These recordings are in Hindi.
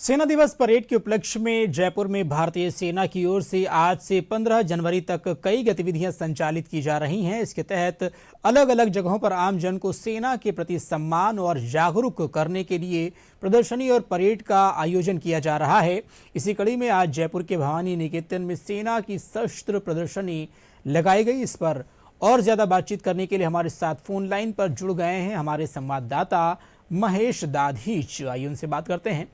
सेना दिवस परेड के उपलक्ष्य में जयपुर में भारतीय सेना की ओर से आज से 15 जनवरी तक कई गतिविधियां संचालित की जा रही हैं। इसके तहत अलग अलग जगहों पर आम जन को सेना के प्रति सम्मान और जागरूक करने के लिए प्रदर्शनी और परेड का आयोजन किया जा रहा है। इसी कड़ी में आज जयपुर के भवानी निकेतन में सेना की सशस्त्र प्रदर्शनी लगाई गई। इस पर और ज्यादा बातचीत करने के लिए हमारे साथ फोन लाइन पर जुड़ गए हैं हमारे संवाददाता महेश दाधीच। आइए उनसे बात करते हैं।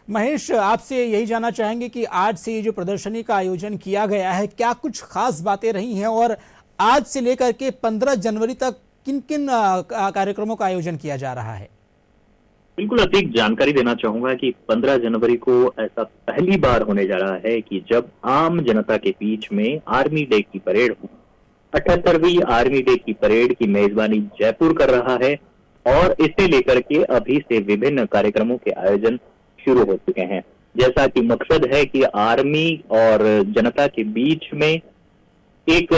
महेश, आपसे यही जानना चाहेंगे कि आज से ये जो प्रदर्शनी का आयोजन किया गया है, क्या कुछ खास बातें रही हैं और आज से लेकर के 15 जनवरी तक किन किन कार्यक्रमों का आयोजन किया जा रहा है? बिल्कुल अधिक जानकारी देना चाहूंगा कि 15 जनवरी को ऐसा पहली बार होने जा रहा है कि जब आम जनता के बीच में आर्मी डे की परेड हो। 78वीं आर्मी डे की परेड की मेजबानी जयपुर कर रहा है और इसे लेकर के अभी से विभिन्न कार्यक्रमों के आयोजन शुरू हो चुके हैं। जैसा कि मकसद है कि आर्मी और जनता के बीच में एक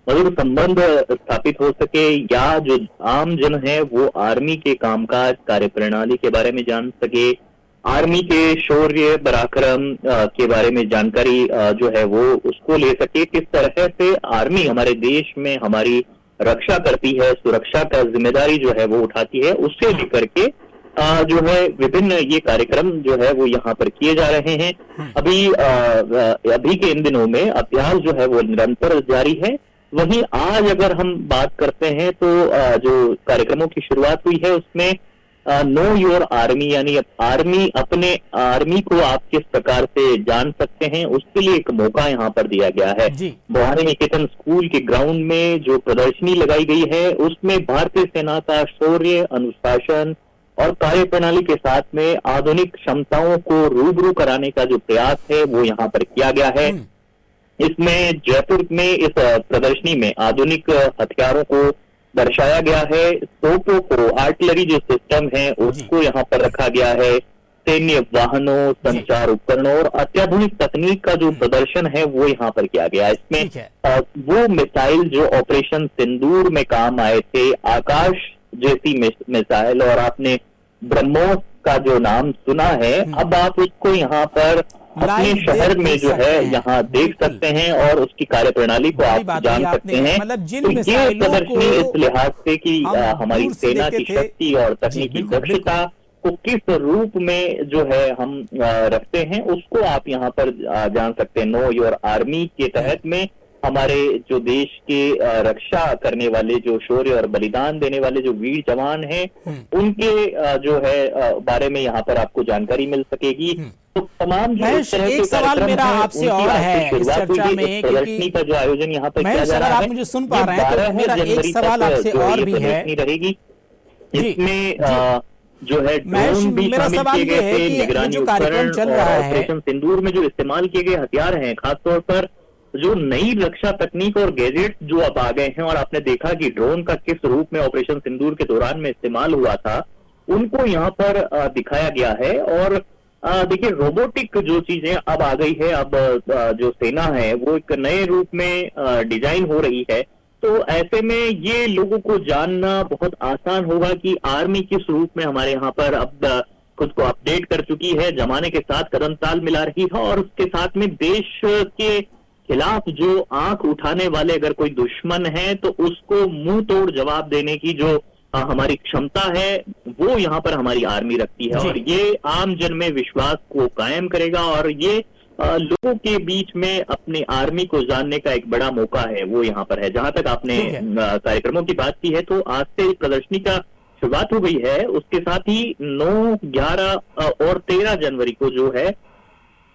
मधुर संबंध स्थापित हो सके, या जो आम जन है वो आर्मी के कामकाज कार्यप्रणाली के बारे में जान सके, आर्मी के शौर्य पराक्रम के बारे में जानकारी जो है वो उसको ले सके, किस तरह से आर्मी हमारे देश में हमारी रक्षा करती है, सुरक्षा का जिम्मेदारी जो है वो उठाती है, उससे लेकर के जो है विभिन्न ये कार्यक्रम जो है वो यहाँ पर किए जा रहे हैं। अभी के इन दिनों में अभ्यास जो है वो निरंतर जारी है। वहीं आज अगर हम बात करते हैं तो जो कार्यक्रमों की शुरुआत हुई है उसमें नो योर आर्मी, यानी आर्मी अपने आर्मी को आप किस प्रकार से जान सकते हैं, उसके लिए एक मौका यहाँ पर दिया गया है। भवानी निकेतन स्कूल के ग्राउंड में जो प्रदर्शनी लगाई गई है उसमें भारतीय सेना का शौर्य, अनुशासन और कार्यप्रणाली के साथ में आधुनिक क्षमताओं को रूबरू कराने का जो प्रयास है वो यहाँ पर किया गया है। इसमें जयपुर में इस प्रदर्शनी में आधुनिक हथियारों को दर्शाया गया है, तोपों को, आर्टिलरी जो सिस्टम है उसको यहाँ पर रखा गया है, सैन्य वाहनों, संचार उपकरणों और अत्याधुनिक तकनीक का जो प्रदर्शन है वो यहाँ पर किया गया है। इसमें वो मिसाइल जो ऑपरेशन सिंदूर में काम आए थे, आकाश जैसी मिसाइल, और आपने ब्रह्मोस का जो नाम सुना है, अब आप उसको यहाँ पर अपने शहर में जो है यहाँ देख सकते हैं और उसकी कार्यप्रणाली को आप जान सकते हैं। तो ये प्रदर्शनी इस लिहाज से कि हमारी सेना की शक्ति और तकनीकी दक्षता को किस रूप में जो है हम रखते हैं उसको आप यहाँ पर जान सकते हैं। नो योर आर्मी के तहत में हमारे जो देश के रक्षा करने वाले, जो शौर्य और बलिदान देने वाले जो वीर जवान हैं, उनके जो है बारे में यहाँ पर आपको जानकारी मिल सकेगी। तो तमाम एक सवाल मेरा आपसे और है इस चर्चा में, प्रदर्शनी का जो आयोजन यहाँ पर किया जा रहा है, आप मुझे सुन पा रहे हैं तो मेरा एक सवाल आपसे और भी है रहेगी। इसमें जो है ड्रोन भी शामिल किए गए थे, निगरानी उपकरण और ऑपरेशन सिंदूर में जो इस्तेमाल किए गए हथियार हैं, खासतौर पर जो नई रक्षा तकनीक और गैजेट जो अब आ गए हैं, और आपने देखा कि ड्रोन का किस रूप में ऑपरेशन सिंदूर के दौरान में इस्तेमाल हुआ था, उनको यहाँ पर दिखाया गया है। और देखिए रोबोटिक जो चीजें अब आ गई है, अब जो सेना है वो एक नए रूप में डिजाइन हो रही है। तो ऐसे में ये लोगों को जानना बहुत आसान होगा कि आर्मी किस रूप में हमारे यहाँ पर अब खुद को अपडेट कर चुकी है, जमाने के साथ कदम ताल मिला रही है, और उसके साथ में देश के खिलाफ जो आंख उठाने वाले अगर कोई दुश्मन है तो उसको मुंह तोड़ जवाब देने की जो हमारी क्षमता है वो यहाँ पर हमारी आर्मी रखती है, और ये आम जन में विश्वास को कायम करेगा और ये लोगों के बीच में अपने आर्मी को जानने का एक बड़ा मौका है वो यहाँ पर है। जहां तक आपने कार्यक्रमों की बात की है तो आज से प्रदर्शनी का शुरुआत हो गई है। उसके साथ ही 9, 11 और 13 जनवरी को जो है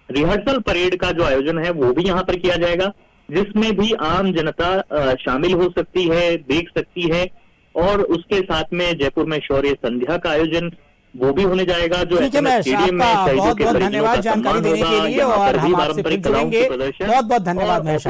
रिहर्सल परेड का जो आयोजन है वो भी यहाँ पर किया जाएगा, जिसमें भी आम जनता शामिल हो सकती है, देख सकती है। और उसके साथ में जयपुर में शौर्य संध्या का आयोजन वो भी होने जाएगा, जो स्टेडियम में बहुत बहुत धन्यवाद जानकारी देने के लिए, और हम आपसे फिर जुड़ेंगे। बहुत बहुत धन्यवाद महेश।